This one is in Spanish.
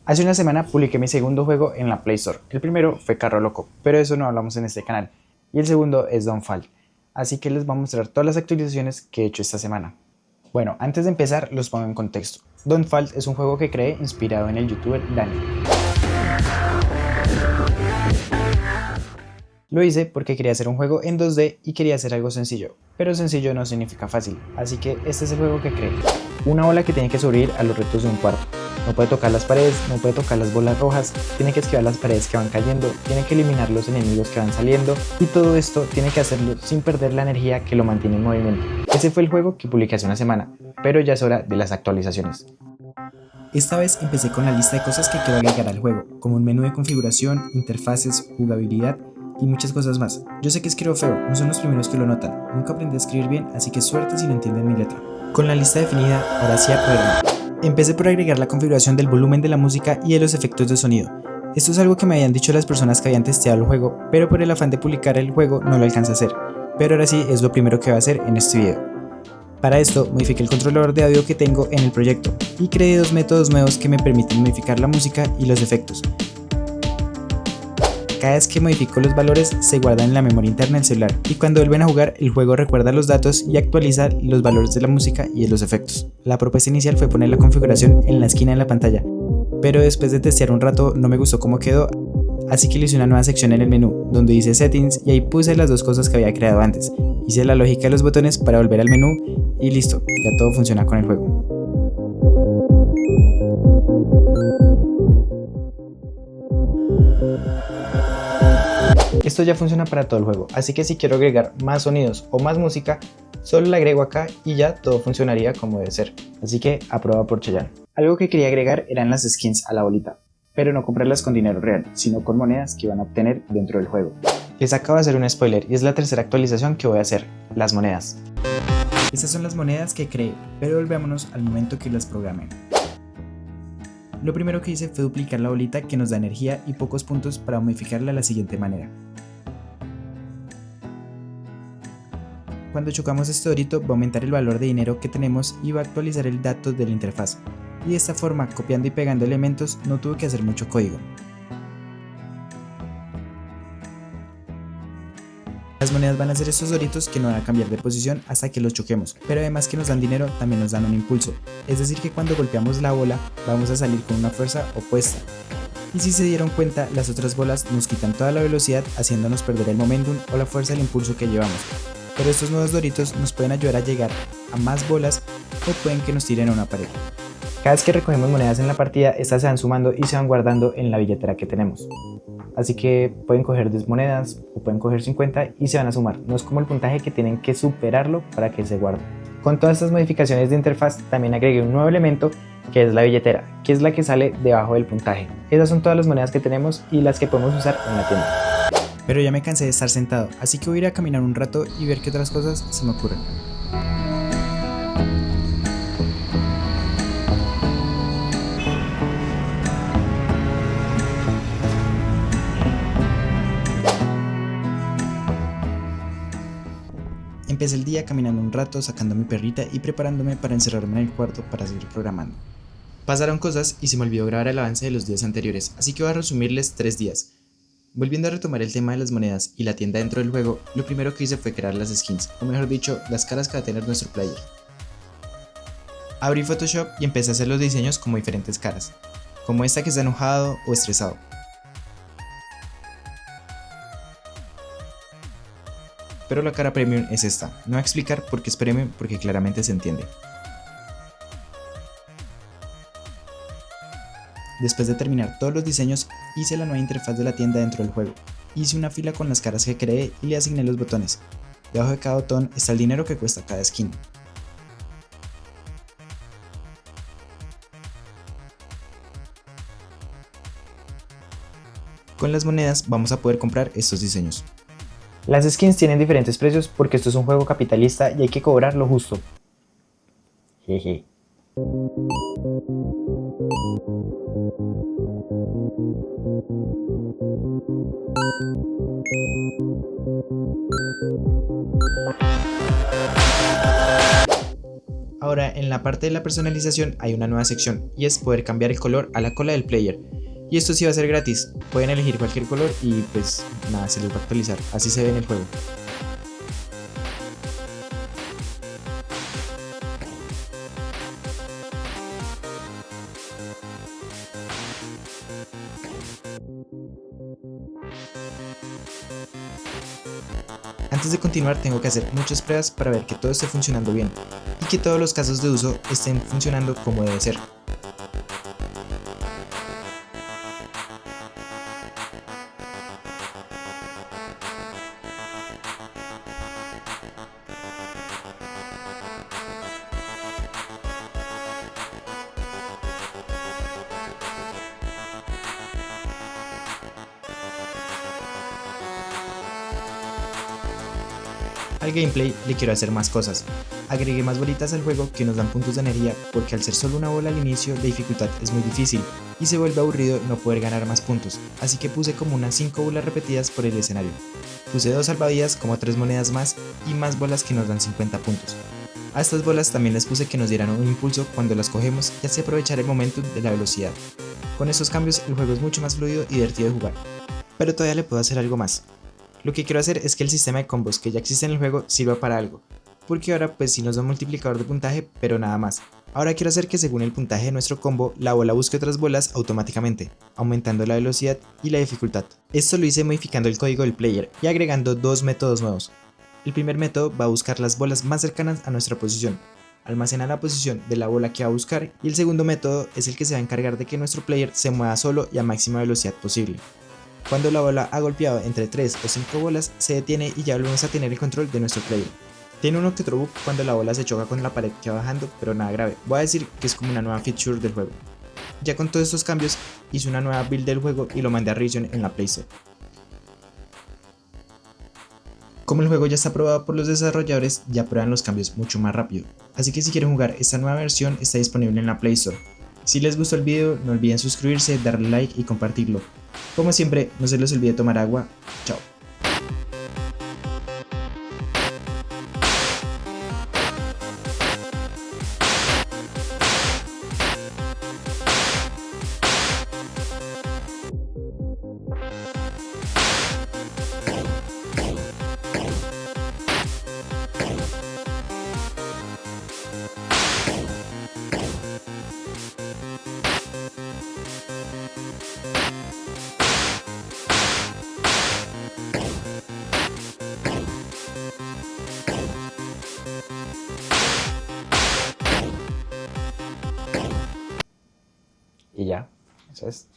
Hace una semana publiqué mi segundo juego en la Play Store. El primero fue Carro Loco, pero de eso no hablamos en este canal. Y el segundo es Dawnfall. Así que les voy a mostrar todas las actualizaciones que he hecho esta semana. Bueno, antes de empezar los pongo en contexto. Dawnfall es un juego que creé inspirado en el youtuber Dani. Lo hice porque quería hacer un juego en 2D y quería hacer algo sencillo, pero sencillo no significa fácil, así que este es el juego que creé. Una bola que tiene que subir a los retos de un cuarto. No puede tocar las paredes, no puede tocar las bolas rojas, tiene que esquivar las paredes que van cayendo, tiene que eliminar los enemigos que van saliendo y todo esto tiene que hacerlo sin perder la energía que lo mantiene en movimiento. Ese fue el juego que publiqué hace una semana, pero ya es hora de las actualizaciones. Esta vez empecé con la lista de cosas que quiero agregar al juego, como un menú de configuración, interfaces, jugabilidad y muchas cosas más. Yo sé que escribo feo, no son los primeros que lo notan, nunca aprendí a escribir bien, así que suerte si no entienden mi letra. Con la lista definida, ahora sí a programar. Empecé por agregar la configuración del volumen de la música y de los efectos de sonido. Esto es algo que me habían dicho las personas que habían testeado el juego, pero por el afán de publicar el juego no lo alcancé a hacer. Pero ahora sí es lo primero que voy a hacer en este video. Para esto modifiqué el controlador de audio que tengo en el proyecto y creé dos métodos nuevos que me permiten modificar la música y los efectos. Cada vez que modifico los valores se guardan en la memoria interna del celular y cuando vuelven a jugar el juego recuerda los datos y actualiza los valores de la música y de los efectos. La propuesta inicial fue poner la configuración en la esquina de la pantalla, pero después de testear un rato no me gustó cómo quedó, así que le hice una nueva sección en el menú donde dice Settings y ahí puse las dos cosas que había creado antes. Hice la lógica de los botones para volver al menú y listo, ya todo funciona con el juego. Esto ya funciona para todo el juego, así que si quiero agregar más sonidos o más música, solo le agrego acá y ya todo funcionaría como debe ser. Así que aprobado por Chayanne. Algo que quería agregar eran las skins a la bolita, pero no comprarlas con dinero real, sino con monedas que van a obtener dentro del juego. Les acabo de hacer un spoiler y es la tercera actualización que voy a hacer, las monedas. Estas son las monedas que creé, pero volvámonos al momento que las programé. Lo primero que hice fue duplicar la bolita que nos da energía y pocos puntos para modificarla de la siguiente manera. Cuando chocamos este dorito va a aumentar el valor de dinero que tenemos y va a actualizar el dato de la interfaz. Y de esta forma, copiando y pegando elementos, no tuve que hacer mucho código. Las monedas van a ser estos doritos que no van a cambiar de posición hasta que los choquemos, pero además que nos dan dinero, también nos dan un impulso. Es decir que cuando golpeamos la bola, vamos a salir con una fuerza opuesta. Y si se dieron cuenta, las otras bolas nos quitan toda la velocidad haciéndonos perder el momentum o la fuerza del impulso que llevamos. Pero estos nuevos doritos nos pueden ayudar a llegar a más bolas o pueden que nos tiren a una pared. Cada vez que recogemos monedas en la partida, estas se van sumando y se van guardando en la billetera que tenemos. Así que pueden coger 10 monedas o pueden coger 50 y se van a sumar. No es como el puntaje que tienen que superarlo para que se guarde. Con todas estas modificaciones de interfaz también agregué un nuevo elemento que es la billetera, que es la que sale debajo del puntaje. Esas son todas las monedas que tenemos y las que podemos usar en la tienda. Pero ya me cansé de estar sentado, así que voy a ir a caminar un rato y ver qué otras cosas se me ocurren. Empecé el día caminando un rato, sacando a mi perrita y preparándome para encerrarme en el cuarto para seguir programando. Pasaron cosas y se me olvidó grabar el avance de los días anteriores, así que voy a resumirles 3 días. Volviendo a retomar el tema de las monedas y la tienda dentro del juego, lo primero que hice fue crear las skins, o mejor dicho, las caras que va a tener nuestro player. Abrí Photoshop y empecé a hacer los diseños como diferentes caras, como esta que está enojado o estresado. Pero la cara premium es esta, no voy a explicar por qué es premium porque claramente se entiende. Después de terminar todos los diseños, hice la nueva interfaz de la tienda dentro del juego. Hice una fila con las caras que creé y le asigné los botones. Debajo de cada botón está el dinero que cuesta cada skin. Con las monedas vamos a poder comprar estos diseños. Las skins tienen diferentes precios porque esto es un juego capitalista y hay que cobrar lo justo. Jeje. Ahora en la parte de la personalización hay una nueva sección y es poder cambiar el color a la cola del player. Y esto sí va a ser gratis, pueden elegir cualquier color y pues nada, se les va a actualizar, así se ve en el juego. Antes de continuar tengo que hacer muchas pruebas para ver que todo esté funcionando bien y que todos los casos de uso estén funcionando como debe ser. Al gameplay le quiero hacer más cosas. Agregué más bolitas al juego que nos dan puntos de energía porque al ser solo una bola al inicio la dificultad es muy difícil y se vuelve aburrido no poder ganar más puntos, así que puse como unas 5 bolas repetidas por el escenario. Puse 2 salvavidas como 3 monedas más y más bolas que nos dan 50 puntos. A estas bolas también les puse que nos dieran un impulso cuando las cogemos y así aprovechar el momentum de la velocidad. Con estos cambios el juego es mucho más fluido y divertido de jugar. Pero todavía le puedo hacer algo más. Lo que quiero hacer es que el sistema de combos que ya existe en el juego sirva para algo, porque ahora pues sí nos da un multiplicador de puntaje, pero nada más. Ahora quiero hacer que según el puntaje de nuestro combo, la bola busque otras bolas automáticamente, aumentando la velocidad y la dificultad. Esto lo hice modificando el código del player y agregando dos métodos nuevos. El primer método va a buscar las bolas más cercanas a nuestra posición, almacena la posición de la bola que va a buscar, y el segundo método es el que se va a encargar de que nuestro player se mueva solo y a máxima velocidad posible. Cuando la bola ha golpeado entre 3 o 5 bolas, se detiene y ya volvemos a tener el control de nuestro player. Tiene uno que otro bug cuando la bola se choca con la pared que va bajando, pero nada grave. Voy a decir que es como una nueva feature del juego. Ya con todos estos cambios, hice una nueva build del juego y lo mandé a revisión en la Play Store. Como el juego ya está aprobado por los desarrolladores, ya prueban los cambios mucho más rápido. Así que si quieren jugar esta nueva versión, está disponible en la Play Store. Si les gustó el video, no olviden suscribirse, darle like y compartirlo. Como siempre, no se les olvide tomar agua. Chao. Y ya, eso es.